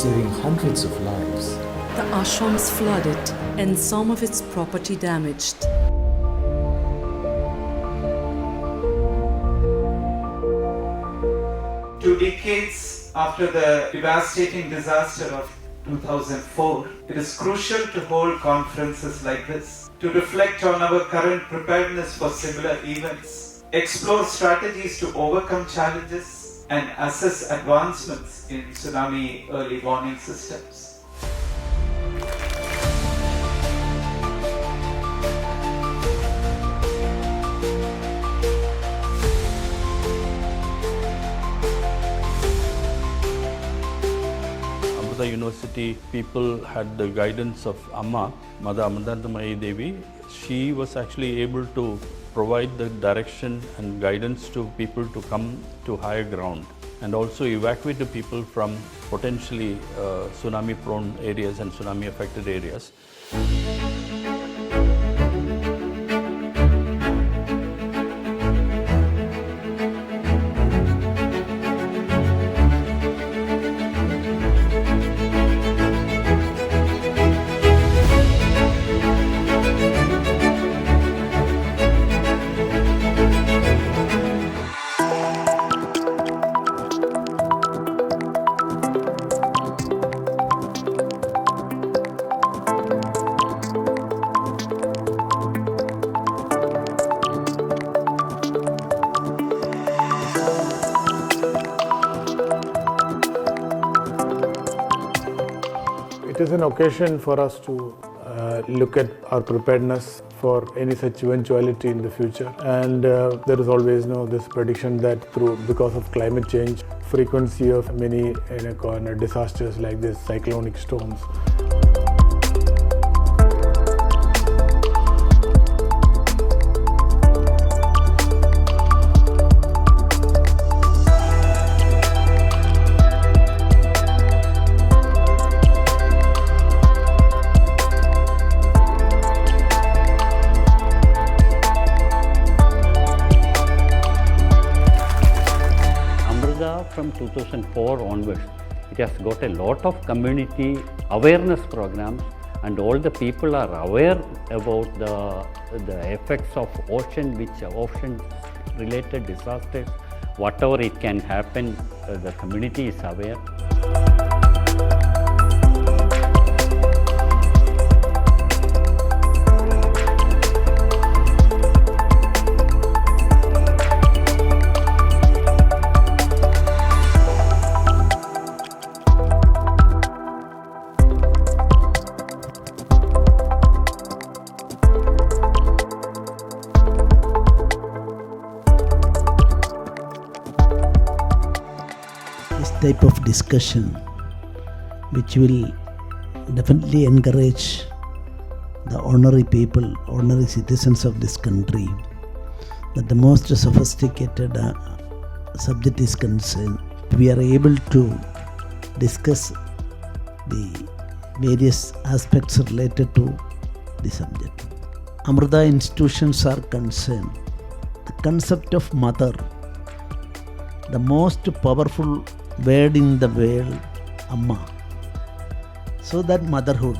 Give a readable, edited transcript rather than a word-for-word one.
saving hundreds of lives. The ashrams flooded and some of its property damaged. 2 decades after the devastating disaster of 2004, it is crucial to hold conferences like this to reflect on our current preparedness for similar events, explore strategies to overcome challenges, and assess advancements in tsunami early warning systems. Amrita University people had the guidance of Amma, Mother Amritapuri Devi. She was actually able to provide the direction and guidance to people to come to higher ground and also evacuate the people from potentially tsunami prone areas and tsunami affected areas. It is an occasion for us to look at our preparedness for any such eventuality in the future. And there is always this prediction that because of climate change, frequency of many disasters like this, cyclonic storms. From 2004 onwards, it has got a lot of community awareness programs, and all the people are aware about the effects of ocean related disasters. Whatever it can happen, the community is aware. This type of discussion, which will definitely encourage the ordinary people, ordinary citizens of this country, that the most sophisticated subject is concerned, we are able to discuss the various aspects related to the subject. Amrita institutions are concerned, the concept of mother, the most powerful word in the world, Amma. So that motherhood